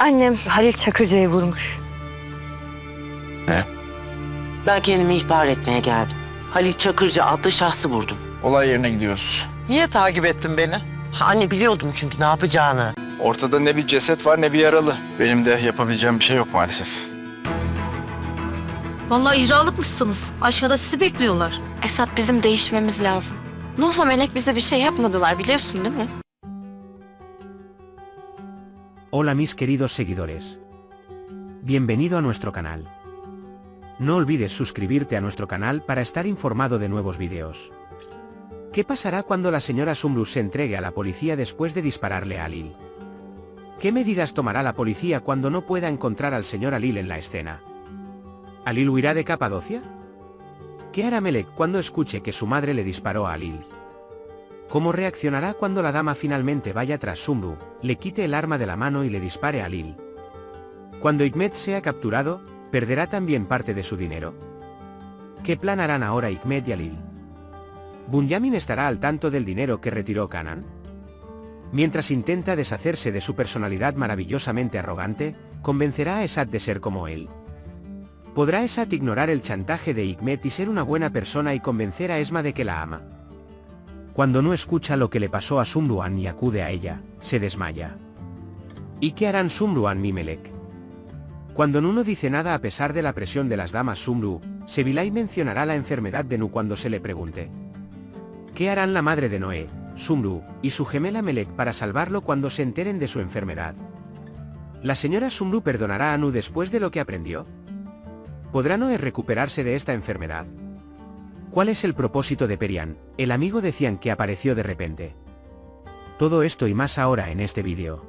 Annem Halil Çakırca'yı vurmuş. Ne? Ben kendimi ihbar etmeye geldim. Halil Çakırcı adlı şahsı vurdum. Olay yerine gidiyoruz. Niye takip ettin beni? Anne biliyordum çünkü ne yapacağını. Ortada ne bir ceset var ne bir yaralı. Benim de yapabileceğim bir şey yok maalesef. Vallahi icralıkmışsınız. Aşağıda sizi bekliyorlar. Esat, bizim değişmemiz lazım. Nuh'la Melek bize bir şey yapmadılar, biliyorsun değil mi? Hola mis queridos seguidores. Bienvenido a nuestro canal. No olvides suscribirte a nuestro canal para estar informado de nuevos videos. ¿Qué pasará cuando la señora Sumru se entregue a la policía después de dispararle a Halil? ¿Qué medidas tomará la policía cuando no pueda encontrar al señor Halil en la escena? ¿Halil huirá de Capadocia? ¿Qué hará Melek cuando escuche que su madre le disparó a Halil? ¿Cómo reaccionará cuando la dama finalmente vaya tras Sumru, le quite el arma de la mano y le dispare a Halil? Cuando Hikmet sea capturado, ¿perderá también parte de su dinero? ¿Qué plan harán ahora Hikmet y Halil? ¿Bunyamin estará al tanto del dinero que retiró Kanan? Mientras intenta deshacerse de su personalidad maravillosamente arrogante, ¿convencerá a Esat de ser como él? ¿Podrá Esat ignorar el chantaje de Hikmet y ser una buena persona y convencer a Esma de que la ama? Cuando no escucha lo que le pasó a Sumruan y acude a ella, se desmaya. ¿Y qué harán Sumruan y Melek? Cuando Nu no dice nada a pesar de la presión de las damas Sumru, Sevilay mencionará la enfermedad de Nu cuando se le pregunte. ¿Qué harán la madre de Noé, Sumru, y su gemela Melek para salvarlo cuando se enteren de su enfermedad? ¿La señora Sumru perdonará a Nu después de lo que aprendió? ¿Podrá Noé recuperarse de esta enfermedad? ¿Cuál es el propósito de Perian, el amigo de Cian que apareció de repente? Todo esto y más ahora en este vídeo.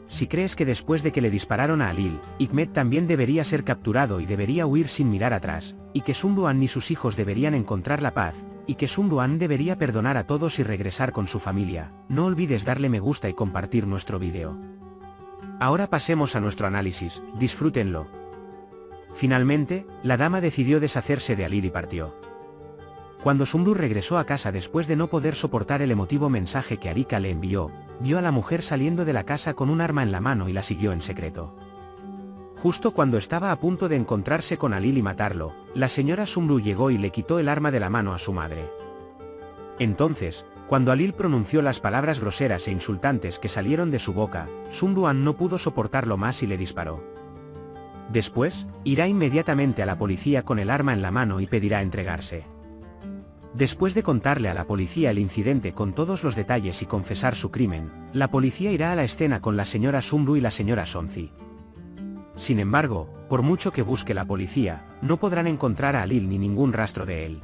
Si crees que después de que le dispararon a Halil, Hikmet también debería ser capturado y debería huir sin mirar atrás, y que Sumruan ni sus hijos deberían encontrar la paz, y que Sumruan debería perdonar a todos y regresar con su familia, no olvides darle me gusta y compartir nuestro vídeo. Ahora pasemos a nuestro análisis, disfrútenlo. Finalmente, la dama decidió deshacerse de Halil y partió. Cuando Sumru regresó a casa después de no poder soportar el emotivo mensaje que Arika le envió, vio a la mujer saliendo de la casa con un arma en la mano y la siguió en secreto. Justo cuando estaba a punto de encontrarse con Halil y matarlo, la señora Sumru llegó y le quitó el arma de la mano a su madre. Entonces, cuando Halil pronunció las palabras groseras e insultantes que salieron de su boca, Sumruan no pudo soportarlo más y le disparó. Después, irá inmediatamente a la policía con el arma en la mano y pedirá entregarse. Después de contarle a la policía el incidente con todos los detalles y confesar su crimen, la policía irá a la escena con la señora Sumru y la señora Sonzi. Sin embargo, por mucho que busque la policía, no podrán encontrar a Halil ni ningún rastro de él.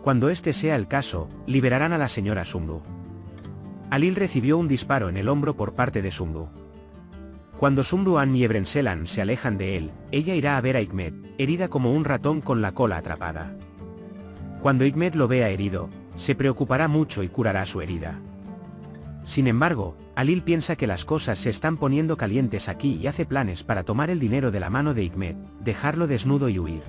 Cuando este sea el caso, liberarán a la señora Sumru. Halil recibió un disparo en el hombro por parte de Sumru. Cuando Sumruan y Ebrenselan se alejan de él, ella irá a ver a Hikmet, herida como un ratón con la cola atrapada. Cuando Hikmet lo vea herido, se preocupará mucho y curará su herida. Sin embargo, Halil piensa que las cosas se están poniendo calientes aquí y hace planes para tomar el dinero de la mano de Hikmet, dejarlo desnudo y huir.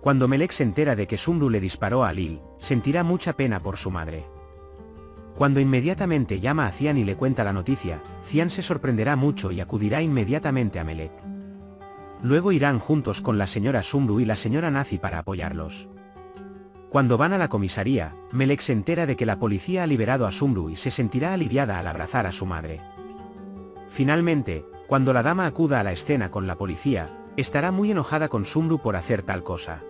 Cuando Melek se entera de que Sumru le disparó a Halil, sentirá mucha pena por su madre. Cuando inmediatamente llama a Cian y le cuenta la noticia, Cian se sorprenderá mucho y acudirá inmediatamente a Melek. Luego irán juntos con la señora Sumru y la señora Nazi para apoyarlos. Cuando van a la comisaría, Melek se entera de que la policía ha liberado a Sumru y se sentirá aliviada al abrazar a su madre. Finalmente, cuando la dama acuda a la escena con la policía, estará muy enojada con Sumru por hacer tal cosa.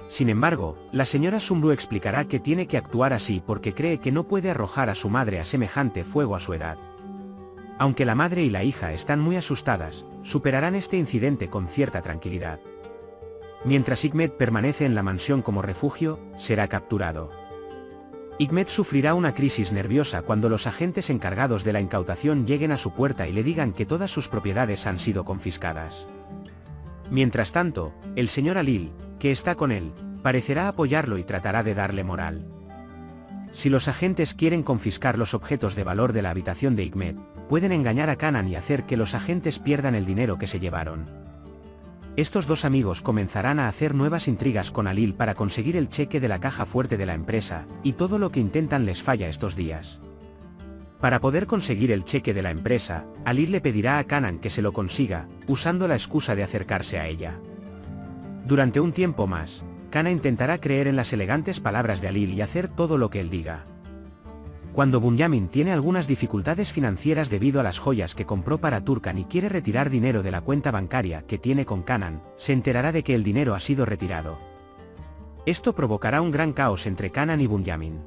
Sin embargo, la señora Sumru explicará que tiene que actuar así porque cree que no puede arrojar a su madre a semejante fuego a su edad. Aunque la madre y la hija están muy asustadas, superarán este incidente con cierta tranquilidad. Mientras Hikmet permanece en la mansión como refugio, será capturado. Hikmet sufrirá una crisis nerviosa cuando los agentes encargados de la incautación lleguen a su puerta y le digan que todas sus propiedades han sido confiscadas. Mientras tanto, el señor Halil, que está con él, parecerá apoyarlo y tratará de darle moral. Si los agentes quieren confiscar los objetos de valor de la habitación de Hikmet, pueden engañar a Kanan y hacer que los agentes pierdan el dinero que se llevaron. Estos dos amigos comenzarán a hacer nuevas intrigas con Halil para conseguir el cheque de la caja fuerte de la empresa, y todo lo que intentan les falla estos días. Para poder conseguir el cheque de la empresa, Alil le pedirá a Kanan que se lo consiga, usando la excusa de acercarse a ella. Durante un tiempo más, Kana intentará creer en las elegantes palabras de Alil y hacer todo lo que él diga. Cuando Bunyamin tiene algunas dificultades financieras debido a las joyas que compró para Turkan y quiere retirar dinero de la cuenta bancaria que tiene con Kanan, se enterará de que el dinero ha sido retirado. Esto provocará un gran caos entre Kanan y Bunyamin.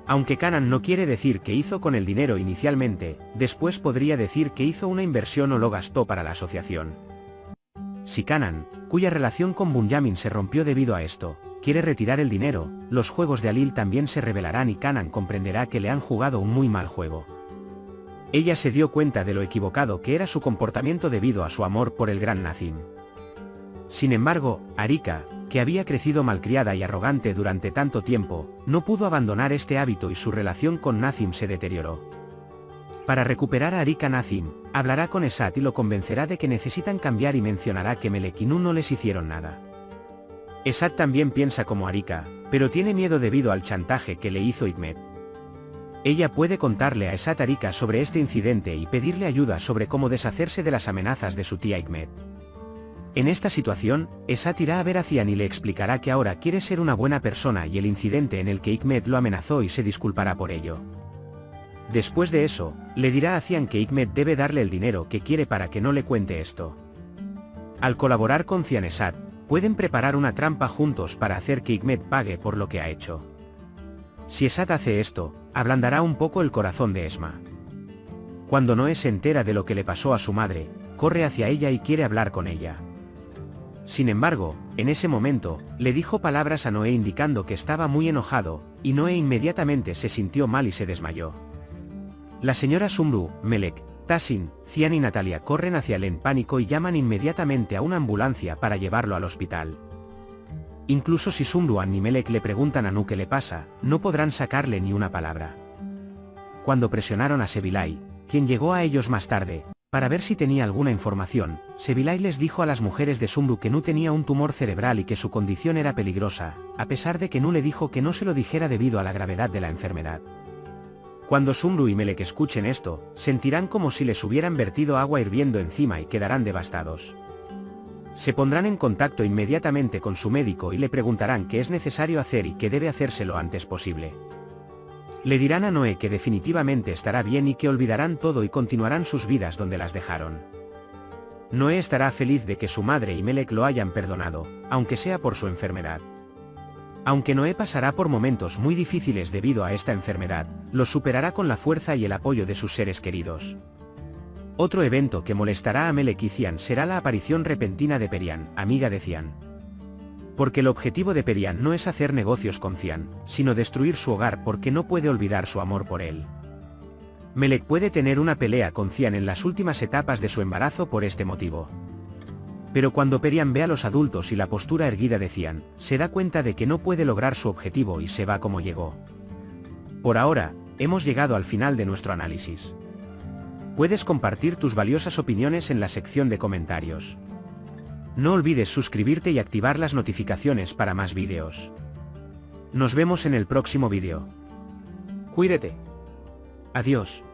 Aunque Kanan no quiere decir qué hizo con el dinero inicialmente, después podría decir que hizo una inversión o lo gastó para la asociación. Si Kanan, cuya relación con Bunyamin se rompió debido a esto, quiere retirar el dinero, los juegos de Alil también se revelarán y Kanan comprenderá que le han jugado un muy mal juego. Ella se dio cuenta de lo equivocado que era su comportamiento debido a su amor por el gran Nazim. Sin embargo, Arika, que había crecido malcriada y arrogante durante tanto tiempo, no pudo abandonar este hábito y su relación con Nazim se deterioró. Para recuperar a Arika, Nazim hablará con Esat y lo convencerá de que necesitan cambiar y mencionará que Melek y Nu no les hicieron nada. Esat también piensa como Arika, pero tiene miedo debido al chantaje que le hizo Hikmet. Ella puede contarle a Esat Arika sobre este incidente y pedirle ayuda sobre cómo deshacerse de las amenazas de su tía Hikmet. En esta situación, Esat irá a ver a Cian y le explicará que ahora quiere ser una buena persona y el incidente en el que Hikmet lo amenazó y se disculpará por ello. Después de eso, le dirá a Cian que Hikmet debe darle el dinero que quiere para que no le cuente esto. Al colaborar con Cian Esat, pueden preparar una trampa juntos para hacer que Hikmet pague por lo que ha hecho. Si Esat hace esto, ablandará un poco el corazón de Esma. Cuando Noé se entera de lo que le pasó a su madre, corre hacia ella y quiere hablar con ella. Sin embargo, en ese momento, le dijo palabras a Noé indicando que estaba muy enojado, y Noé inmediatamente se sintió mal y se desmayó. La señora Sumru, Melek, Tassin, Cian y Natalia corren hacia él en pánico y llaman inmediatamente a una ambulancia para llevarlo al hospital. Incluso si Sumruan y Melek le preguntan a Nu qué le pasa, no podrán sacarle ni una palabra. Cuando presionaron a Sebilay, quien llegó a ellos más tarde, para ver si tenía alguna información, Sebilay les dijo a las mujeres de Sumru que Nu tenía un tumor cerebral y que su condición era peligrosa, a pesar de que Nu le dijo que no se lo dijera debido a la gravedad de la enfermedad. Cuando Sumru y Melek escuchen esto, sentirán como si les hubieran vertido agua hirviendo encima y quedarán devastados. Se pondrán en contacto inmediatamente con su médico y le preguntarán qué es necesario hacer y que debe hacerse lo antes posible. Le dirán a Noé que definitivamente estará bien y que olvidarán todo y continuarán sus vidas donde las dejaron. Noé estará feliz de que su madre y Melek lo hayan perdonado, aunque sea por su enfermedad. Aunque Noé pasará por momentos muy difíciles debido a esta enfermedad, los superará con la fuerza y el apoyo de sus seres queridos. Otro evento que molestará a Melek y Cian será la aparición repentina de Perian, amiga de Cian. Porque el objetivo de Perian no es hacer negocios con Cian, sino destruir su hogar porque no puede olvidar su amor por él. Melek puede tener una pelea con Cian en las últimas etapas de su embarazo por este motivo. Pero cuando Perian ve a los adultos y la postura erguida de Cian, se da cuenta de que no puede lograr su objetivo y se va como llegó. Por ahora, hemos llegado al final de nuestro análisis. Puedes compartir tus valiosas opiniones en la sección de comentarios. No olvides suscribirte y activar las notificaciones para más vídeos. Nos vemos en el próximo vídeo. Cuídate. Adiós.